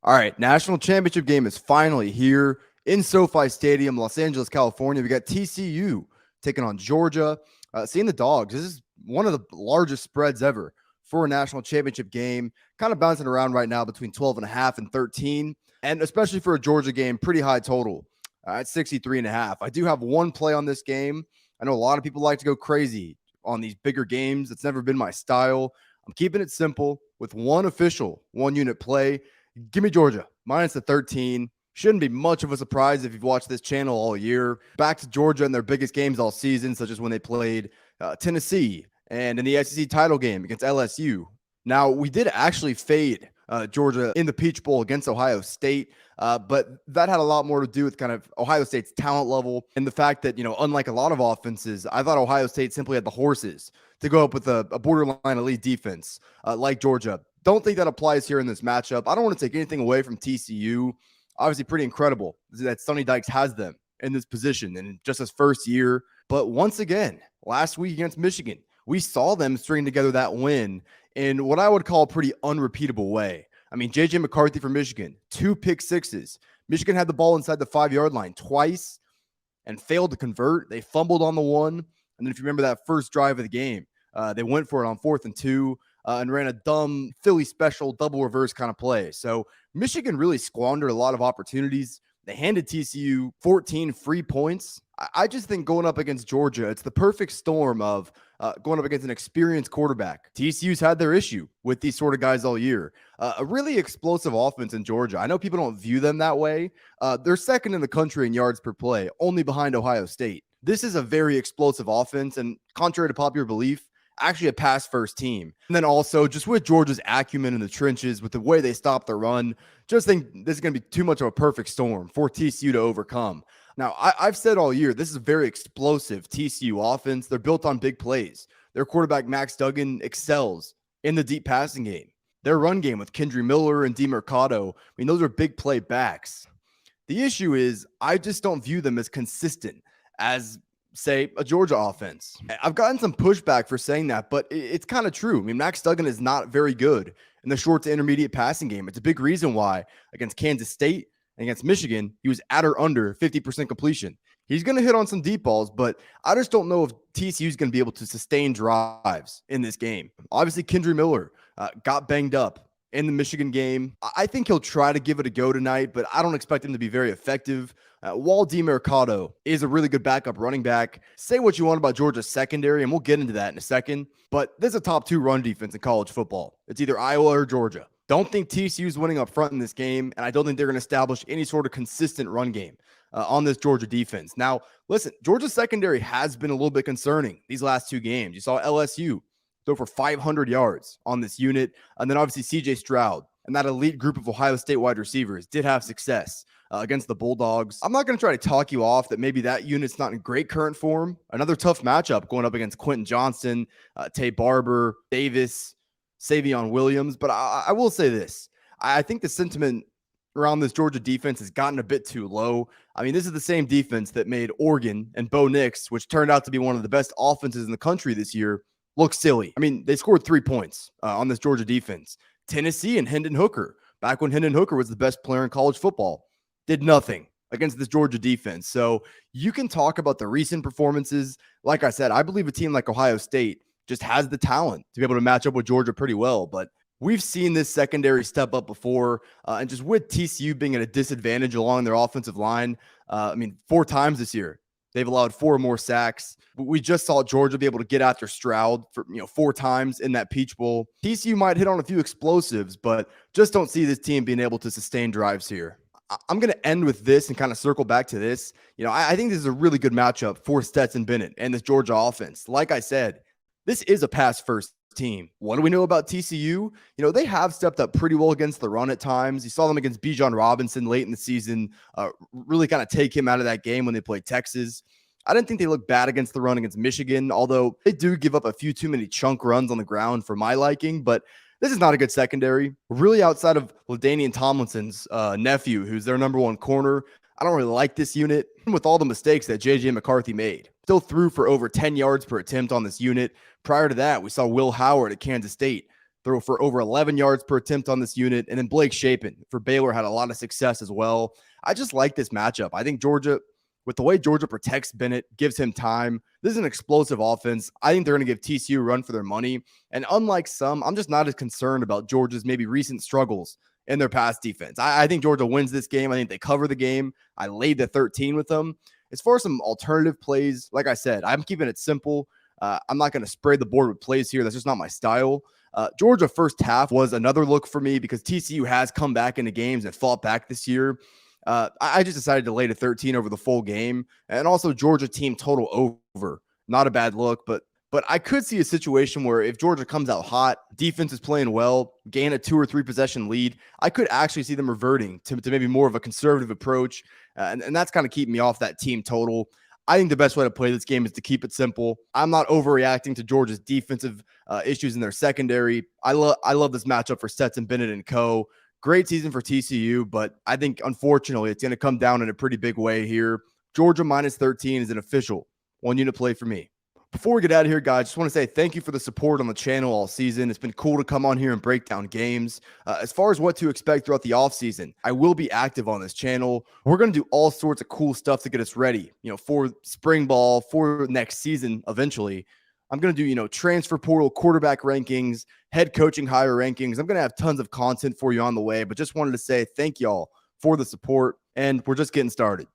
All right, national championship game is finally here in SoFi Stadium, Los Angeles, California. We got TCU taking on Georgia. Seeing the Dogs, this is one of the largest spreads ever for a national championship game. Kind of bouncing around right now between 12 and a half and 13. And especially for a Georgia game, pretty high total at 63 and a half. I do have one play on this game. I know a lot of people like to go crazy on these bigger games. It's never been my style. I'm keeping it simple with one official, one unit play. Give me Georgia, minus the 13. Shouldn't be much of a surprise if you've watched this channel all year. Back to Georgia in their biggest games all season, such as when they played Tennessee and in the SEC title game against LSU. Now, we did actually fade Georgia in the Peach Bowl against Ohio State, but that had a lot more to do with kind of Ohio State's talent level and the fact that, unlike a lot of offenses, I thought Ohio State simply had the horses to go up with a borderline elite defense like Georgia. Don't think that applies here in this matchup. I don't want to take anything away from TCU. Obviously, pretty incredible that Sonny Dykes has them in this position in just his first year. But once again, last week against Michigan, we saw them string together that win in what I would call a pretty unrepeatable way. I mean, J.J. McCarthy from Michigan, 2 pick sixes. Michigan had the ball inside the 5-yard line twice and failed to convert. They fumbled on the one. And then if you remember that first drive of the game, they went for it on 4th and 2 and ran a dumb Philly special double reverse kind of play. So Michigan really squandered a lot of opportunities. They handed TCU 14 free points. I just think going up against Georgia, it's the perfect storm of going up against an experienced quarterback. TCU's had their issue with these sort of guys all year. A really explosive offense in Georgia. I know people don't view them that way. They're second in the country in yards per play, only behind Ohio State. This is a very explosive offense, and contrary to popular belief, actually a pass-first team. And then also, just with Georgia's acumen in the trenches, with the way they stop the run, just think this is going to be too much of a perfect storm for TCU to overcome. Now, I've said all year, this is a very explosive TCU offense. They're built on big plays. Their quarterback, Max Duggan, excels in the deep passing game. Their run game with Kendry Miller and DeMercado, I mean, those are big play backs. The issue is I just don't view them as consistent as, say, a Georgia offense. I've gotten some pushback for saying that, but it's kind of true. I mean, Max Duggan is not very good in the short to intermediate passing game. It's a big reason why against Kansas State and against Michigan, he was at or under 50% completion. He's going to hit on some deep balls, but I just don't know if TCU is going to be able to sustain drives in this game. Obviously, Kendry Miller got banged up in the Michigan game. I think he'll try to give it a go tonight, but I don't expect him to be very effective. While DeMercado is a really good backup running back, say what you want about Georgia's secondary, and we'll get into that in a second, but there's a top 2 run defense in college football. It's either Iowa or Georgia. Don't think TCU's winning up front in this game, and I don't think they're going to establish any sort of consistent run game on this Georgia defense. Now, listen, Georgia's secondary has been a little bit concerning these last 2 games. You saw LSU throw for 500 yards on this unit, and then obviously C.J. Stroud and that elite group of Ohio State wide receivers did have success against the Bulldogs. I'm not going to try to talk you off that maybe that unit's not in great current form. Another tough matchup going up against Quentin Johnston, Tay Barber, Davis, Savion Williams. But I will say this. I think the sentiment around this Georgia defense has gotten a bit too low. I mean, this is the same defense that made Oregon and Bo Nix, which turned out to be one of the best offenses in the country this year, look silly. I mean, they scored 3 points on this Georgia defense. Tennessee and Hendon Hooker, back when Hendon Hooker was the best player in college football, did nothing against this Georgia defense. So you can talk about the recent performances. Like I said, I believe a team like Ohio State just has the talent to be able to match up with Georgia pretty well. But we've seen this secondary step up before. And just with TCU being at a disadvantage along their offensive line, 4 times this year, they've allowed 4 more sacks. We just saw Georgia be able to get after Stroud for 4 times in that Peach Bowl. TCU might hit on a few explosives, but just don't see this team being able to sustain drives here. I'm going to end with this and kind of circle back to this. I think this is a really good matchup for Stetson Bennett and this Georgia offense. Like I said, this is a pass-first team. What do we know about TCU? They have stepped up pretty well against the run at times. You saw them against Bijan Robinson late in the season, really kind of take him out of that game when they played Texas. I didn't think they looked bad against the run against Michigan, although they do give up a few too many chunk runs on the ground for my liking, but this is not a good secondary. Really outside of LaDainian Tomlinson's nephew, who's their number 1 corner, I don't really like this unit. With all the mistakes that J.J. McCarthy made, still threw for over 10 yards per attempt on this unit. Prior to that, we saw Will Howard at Kansas State throw for over 11 yards per attempt on this unit. And then Blake Shapen for Baylor had a lot of success as well. I just like this matchup. I think Georgia, with the way Georgia protects Bennett, gives him time. This is an explosive offense. I think they're going to give TCU a run for their money. And unlike some, I'm just not as concerned about Georgia's maybe recent struggles in their pass defense. I think Georgia wins this game. I think they cover the game. I laid the 13 with them. As far as some alternative plays, like I said, I'm keeping it simple. I'm not going to spray the board with plays here. That's just not my style. Georgia first half was another look for me because TCU has come back into games and fought back this year. I just decided to lay to 13 over the full game, and also Georgia team total over. Not a bad look, but I could see a situation where if Georgia comes out hot, defense is playing well, gain a 2 or 3 possession lead, I could actually see them reverting to maybe more of a conservative approach, and that's kind of keeping me off that team total. I think the best way to play this game is to keep it simple. I'm not overreacting to Georgia's defensive issues in their secondary. I love this matchup for Stetson Bennett and co. Great season for TCU, but I think, unfortunately, it's going to come down in a pretty big way here. Georgia minus 13 is an official one-unit play for me. Before we get out of here, guys, just want to say thank you for the support on the channel all season. It's been cool to come on here and break down games. As far as what to expect throughout the offseason, I will be active on this channel. We're going to do all sorts of cool stuff to get us ready, for spring ball, for next season eventually. I'm going to do, transfer portal quarterback rankings, head coaching hire rankings. I'm going to have tons of content for you on the way, but just wanted to say thank y'all for the support, and we're just getting started.